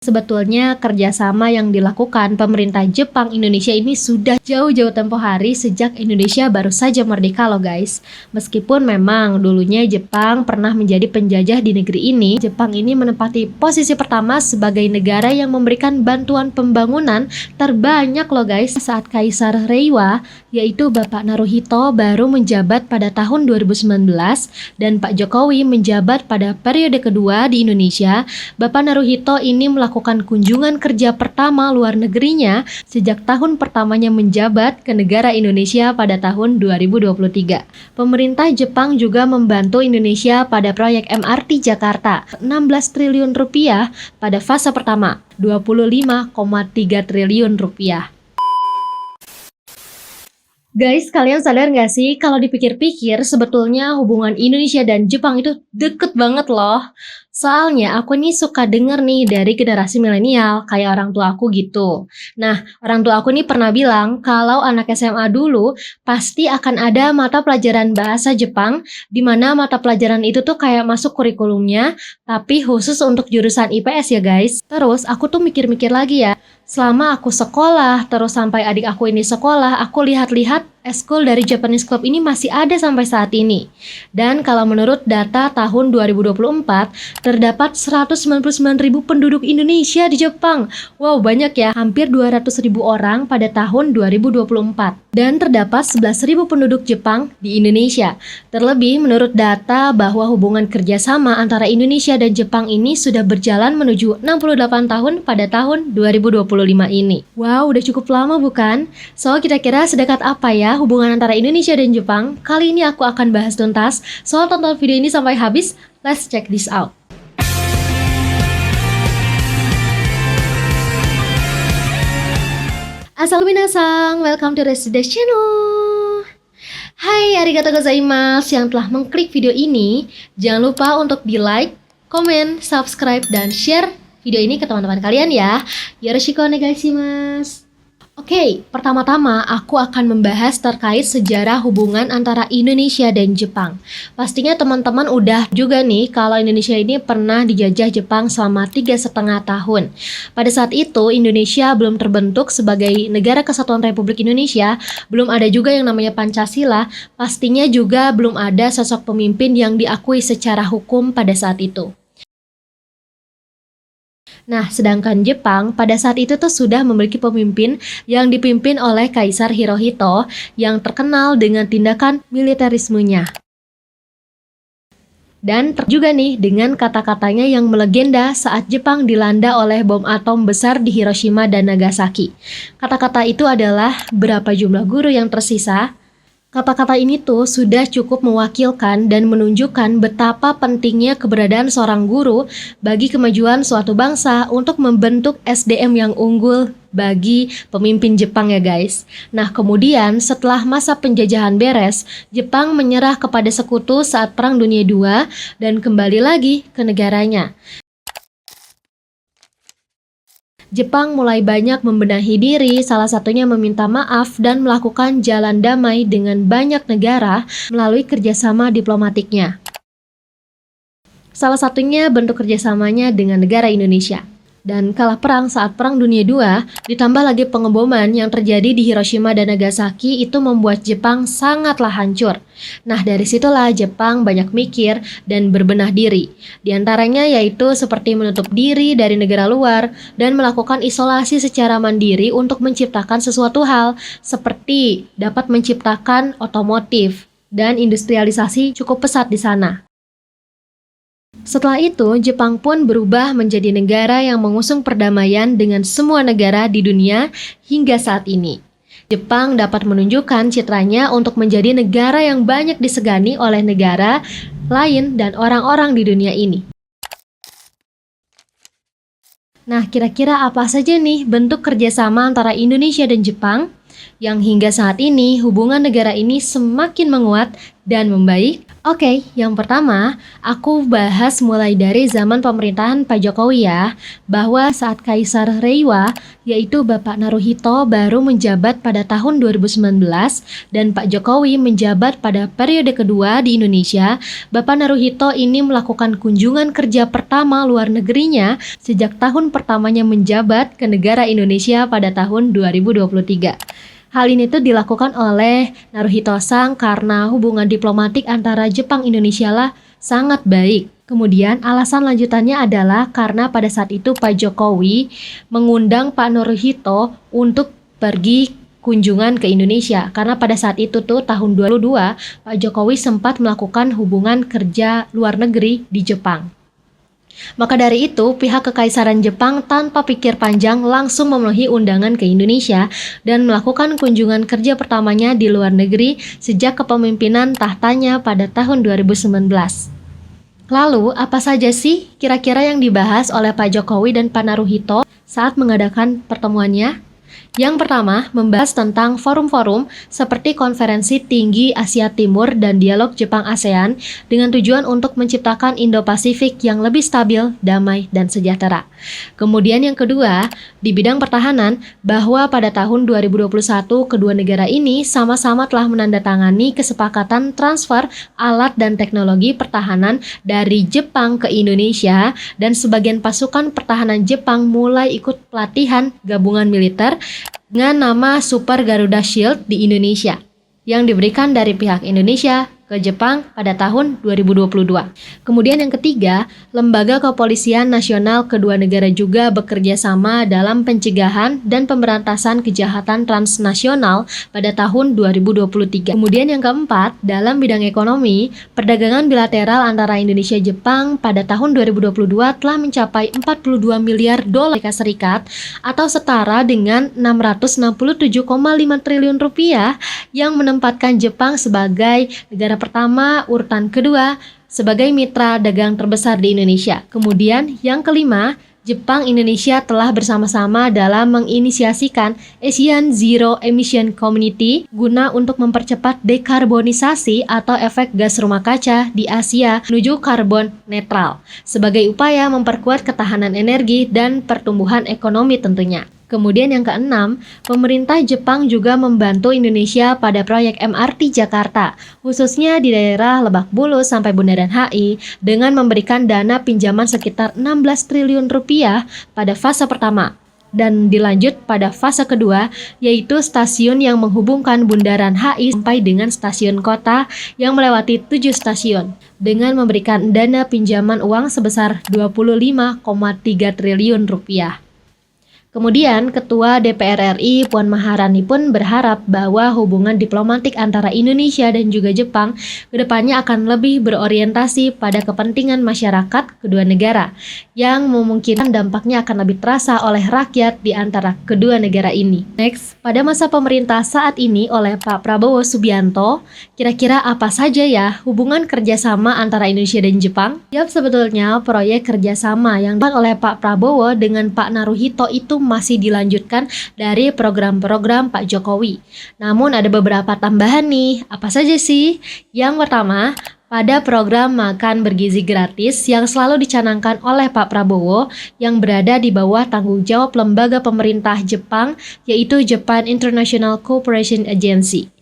Sebetulnya kerjasama yang dilakukan pemerintah Jepang Indonesia ini sudah jauh-jauh tempo hari sejak Indonesia baru saja merdeka loh guys. Meskipun memang dulunya Jepang pernah menjadi penjajah di negeri ini, Jepang ini menempati posisi pertama sebagai negara yang memberikan bantuan pembangunan terbanyak loh guys saat Kaisar Reiwa, yaitu Bapak Naruhito baru menjabat pada tahun 2019 dan Pak Jokowi menjabat pada periode kedua di Indonesia. Bapak Naruhito ini melakukan kunjungan kerja pertama luar negerinya sejak tahun pertamanya menjabat ke negara Indonesia pada tahun 2023. Pemerintah Jepang juga membantu Indonesia pada proyek MRT Jakarta 16 triliun rupiah pada fase pertama, 25,3 triliun rupiah. Guys, kalian sadar nggak sih kalau dipikir-pikir sebetulnya hubungan Indonesia dan Jepang itu deket banget loh. Soalnya aku nih suka denger nih dari generasi milenial kayak orang tua aku gitu. Nah, orang tua aku nih pernah bilang kalau anak SMA dulu pasti akan ada mata pelajaran bahasa Jepang di mana mata pelajaran itu tuh kayak masuk kurikulumnya tapi khusus untuk jurusan IPS ya guys. Terus aku tuh mikir-mikir lagi ya. Selama aku sekolah, terus sampai adik aku ini sekolah, aku lihat-lihat eskul dari Japanese Club ini masih ada sampai saat ini. Dan kalau menurut data tahun 2024, terdapat 199.000 penduduk Indonesia di Jepang. Wow, banyak ya, hampir 200.000 orang pada tahun 2024. Dan terdapat 11.000 penduduk Jepang di Indonesia. Terlebih, menurut data bahwa hubungan kerjasama antara Indonesia dan Jepang ini sudah berjalan menuju 68 tahun pada tahun 2025 ini. Wow, udah cukup lama bukan? So, kira-kira sedekat apa ya hubungan antara Indonesia dan Jepang? Kali ini aku akan bahas tuntas. So, tonton video ini sampai habis. Let's check this out. Asal minasang, welcome to Resides Channel. Hai, arigatou gozaimasu yang telah mengklik video ini. Jangan lupa untuk di like, komen, subscribe, dan share video ini ke teman-teman kalian ya. Yoroshiku onegaishimasu. Oke, pertama-tama aku akan membahas terkait sejarah hubungan antara Indonesia dan Jepang. Pastinya teman-teman udah juga nih kalau Indonesia ini pernah dijajah Jepang selama 3,5 tahun. Pada saat itu Indonesia belum terbentuk sebagai Negara Kesatuan Republik Indonesia, belum ada juga yang namanya Pancasila, pastinya juga belum ada sosok pemimpin yang diakui secara hukum pada saat itu. Nah, sedangkan Jepang pada saat itu tuh sudah memiliki pemimpin yang dipimpin oleh Kaisar Hirohito yang terkenal dengan tindakan militerismenya. Dan juga nih dengan kata-katanya yang melegenda saat Jepang dilanda oleh bom atom besar di Hiroshima dan Nagasaki. Kata-kata itu adalah berapa jumlah guru yang tersisa. Kata-kata ini tuh sudah cukup mewakilkan dan menunjukkan betapa pentingnya keberadaan seorang guru bagi kemajuan suatu bangsa untuk membentuk SDM yang unggul bagi pemimpin Jepang ya guys. Nah kemudian setelah masa penjajahan beres, Jepang menyerah kepada sekutu saat Perang Dunia II dan kembali lagi ke negaranya. Jepang mulai banyak membenahi diri, salah satunya meminta maaf dan melakukan jalan damai dengan banyak negara melalui kerjasama diplomatiknya. Salah satunya bentuk kerjasamanya dengan negara Indonesia. Dan kalah perang saat Perang Dunia II, ditambah lagi pengeboman yang terjadi di Hiroshima dan Nagasaki itu membuat Jepang sangatlah hancur. Nah dari situlah Jepang banyak mikir dan berbenah diri. Di antaranya yaitu seperti menutup diri dari negara luar dan melakukan isolasi secara mandiri untuk menciptakan sesuatu hal seperti dapat menciptakan otomotif dan industrialisasi cukup pesat di sana. Setelah itu, Jepang pun berubah menjadi negara yang mengusung perdamaian dengan semua negara di dunia hingga saat ini. Jepang dapat menunjukkan citranya untuk menjadi negara yang banyak disegani oleh negara lain dan orang-orang di dunia ini. Nah, kira-kira apa saja nih bentuk kerjasama antara Indonesia dan Jepang? Yang hingga saat ini hubungan negara ini semakin menguat dan membaik? Oke, yang pertama, aku bahas mulai dari zaman pemerintahan Pak Jokowi ya, bahwa saat Kaisar Reiwa, yaitu Bapak Naruhito baru menjabat pada tahun 2019 dan Pak Jokowi menjabat pada periode kedua di Indonesia, Bapak Naruhito ini melakukan kunjungan kerja pertama luar negerinya sejak tahun pertamanya menjabat ke negara Indonesia pada tahun 2023. Hal ini tuh dilakukan oleh Naruhito-san karena hubungan diplomatik antara Jepang Indonesia lah sangat baik. Kemudian alasan lanjutannya adalah karena pada saat itu Pak Jokowi mengundang Pak Naruhito untuk pergi kunjungan ke Indonesia. Karena pada saat itu tuh tahun 2022 Pak Jokowi sempat melakukan hubungan kerja luar negeri di Jepang. Maka dari itu, pihak Kekaisaran Jepang tanpa pikir panjang langsung memenuhi undangan ke Indonesia dan melakukan kunjungan kerja pertamanya di luar negeri sejak kepemimpinan tahtanya pada tahun 2019. Lalu, apa saja sih kira-kira yang dibahas oleh Pak Jokowi dan Pak Naruhito saat mengadakan pertemuannya? Yang pertama, membahas tentang forum-forum seperti Konferensi Tinggi Asia Timur dan Dialog Jepang-ASEAN dengan tujuan untuk menciptakan Indo-Pasifik yang lebih stabil, damai, dan sejahtera. Kemudian yang kedua, di bidang pertahanan, bahwa pada tahun 2021 kedua negara ini sama-sama telah menandatangani kesepakatan transfer alat dan teknologi pertahanan dari Jepang ke Indonesia dan sebagian pasukan pertahanan Jepang mulai ikut pelatihan gabungan militer dengan nama Super Garuda Shield di Indonesia yang diberikan dari pihak Indonesia ke Jepang pada tahun 2022. Kemudian yang ketiga, Lembaga Kepolisian Nasional kedua negara juga bekerja sama dalam pencegahan dan pemberantasan kejahatan transnasional pada tahun 2023. Kemudian yang keempat, dalam bidang ekonomi, perdagangan bilateral antara Indonesia dan Jepang pada tahun 2022 telah mencapai 42 miliar dolar Amerika Serikat atau setara dengan 667,5 triliun rupiah yang menempatkan Jepang sebagai negara pertama, urutan kedua sebagai mitra dagang terbesar di Indonesia. Kemudian yang kelima, Jepang Indonesia telah bersama-sama dalam menginisiasikan ASEAN Zero Emission Community guna untuk mempercepat dekarbonisasi atau efek gas rumah kaca di Asia menuju karbon netral sebagai upaya memperkuat ketahanan energi dan pertumbuhan ekonomi tentunya. Kemudian yang keenam, pemerintah Jepang juga membantu Indonesia pada proyek MRT Jakarta, khususnya di daerah Lebak Bulus sampai Bundaran HI, dengan memberikan dana pinjaman sekitar 16 triliun rupiah pada fase pertama. Dan dilanjut pada fase kedua, yaitu stasiun yang menghubungkan Bundaran HI sampai dengan stasiun kota yang melewati 7 stasiun, dengan memberikan dana pinjaman uang sebesar 25,3 triliun rupiah. Kemudian, Ketua DPR RI Puan Maharani pun berharap bahwa hubungan diplomatik antara Indonesia dan juga Jepang kedepannya akan lebih berorientasi pada kepentingan masyarakat kedua negara, yang memungkinkan dampaknya akan lebih terasa oleh rakyat di antara kedua negara ini. Next, pada masa pemerintah saat ini oleh Pak Prabowo Subianto, kira-kira apa saja ya hubungan kerjasama antara Indonesia dan Jepang? Sebetulnya proyek kerjasama yang dilakukan oleh Pak Prabowo dengan Pak Naruhito itu masih dilanjutkan dari program-program Pak Jokowi. Namun ada beberapa tambahan nih. Apa saja sih? Yang pertama, pada program makan bergizi gratis yang selalu dicanangkan oleh Pak Prabowo yang berada di bawah tanggung jawab lembaga pemerintah Jepang, yaitu Japan International Cooperation Agency.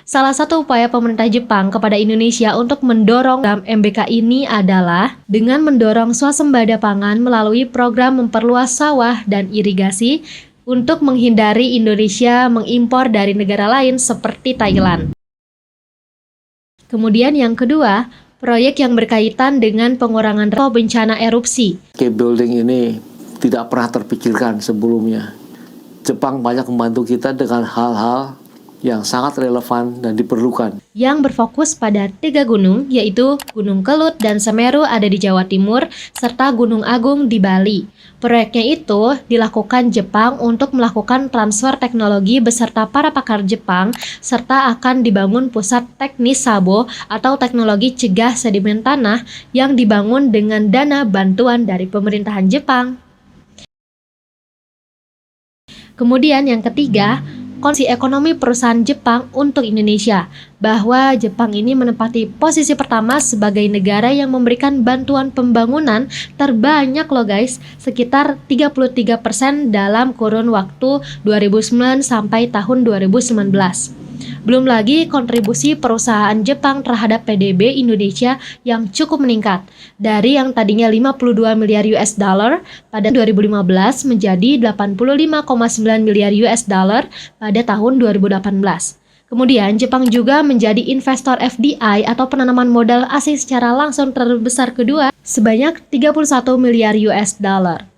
Salah satu upaya pemerintah Jepang kepada Indonesia untuk mendorong program MBK ini adalah dengan mendorong swasembada pangan melalui program memperluas sawah dan irigasi untuk menghindari Indonesia mengimpor dari negara lain seperti Thailand. Kemudian yang kedua, proyek yang berkaitan dengan pengurangan resiko bencana erupsi. Building ini tidak pernah terpikirkan sebelumnya. Jepang banyak membantu kita dengan hal-hal yang sangat relevan dan diperlukan. Yang berfokus pada 3 gunung, yaitu Gunung Kelut dan Semeru ada di Jawa Timur, serta Gunung Agung di Bali. Proyeknya itu dilakukan Jepang untuk melakukan transfer teknologi beserta para pakar Jepang, serta akan dibangun pusat teknis Sabo atau teknologi cegah sedimen tanah yang dibangun dengan dana bantuan dari pemerintahan Jepang. Kemudian yang ketiga, kondisi ekonomi perusahaan Jepang untuk Indonesia, bahwa Jepang ini menempati posisi pertama sebagai negara yang memberikan bantuan pembangunan terbanyak loh guys, sekitar 33% dalam kurun waktu 2009 sampai tahun 2019. Belum lagi kontribusi perusahaan Jepang terhadap PDB Indonesia yang cukup meningkat dari yang tadinya 52 miliar US dollar pada 2015 menjadi 85,9 miliar US dollar pada tahun 2018. Kemudian Jepang juga menjadi investor FDI atau penanaman modal asing secara langsung terbesar kedua sebanyak 31 miliar US dollar.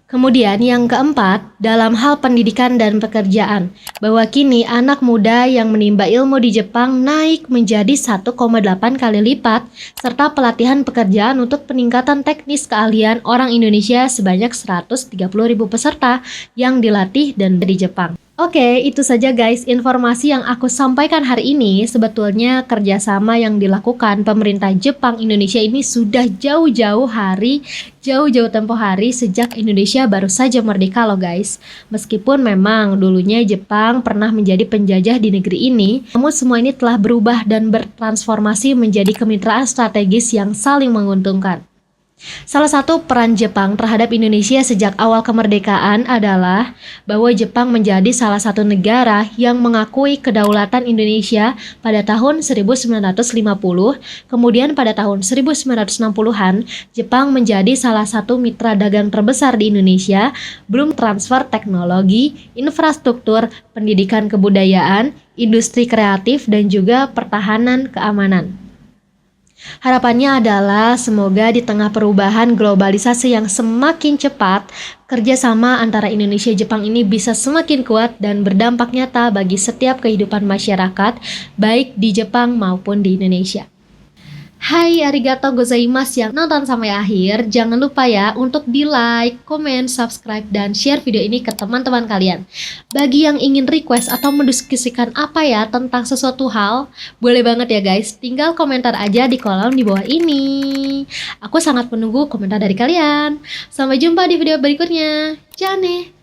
Kemudian yang keempat, dalam hal pendidikan dan pekerjaan, bahwa kini anak muda yang menimba ilmu di Jepang naik menjadi 1,8 kali lipat, serta pelatihan pekerjaan untuk peningkatan teknis keahlian orang Indonesia sebanyak 130.000 peserta yang dilatih dan di Jepang. Oke, itu saja guys informasi yang aku sampaikan hari ini. Sebetulnya kerjasama yang dilakukan pemerintah Jepang Indonesia ini sudah jauh-jauh tempo hari sejak Indonesia baru saja merdeka loh guys. Meskipun memang dulunya Jepang pernah menjadi penjajah di negeri ini, namun semua ini telah berubah dan bertransformasi menjadi kemitraan strategis yang saling menguntungkan. Salah satu peran Jepang terhadap Indonesia sejak awal kemerdekaan adalah bahwa Jepang menjadi salah satu negara yang mengakui kedaulatan Indonesia pada tahun 1950, kemudian pada tahun 1960-an, Jepang menjadi salah satu mitra dagang terbesar di Indonesia, belum transfer teknologi, infrastruktur, pendidikan kebudayaan, industri kreatif, dan juga pertahanan keamanan. Harapannya adalah semoga di tengah perubahan globalisasi yang semakin cepat, kerjasama antara Indonesia dan Jepang ini bisa semakin kuat dan berdampak nyata bagi setiap kehidupan masyarakat, baik di Jepang maupun di Indonesia. Hai arigato gozaimasu yang nonton sampai akhir. Jangan lupa ya untuk di like, komen, subscribe, dan share video ini ke teman-teman kalian. Bagi yang ingin request atau mendiskusikan apa ya tentang sesuatu hal, boleh banget ya guys, tinggal komentar aja di kolom di bawah ini. Aku sangat menunggu komentar dari kalian. Sampai jumpa di video berikutnya. Jane!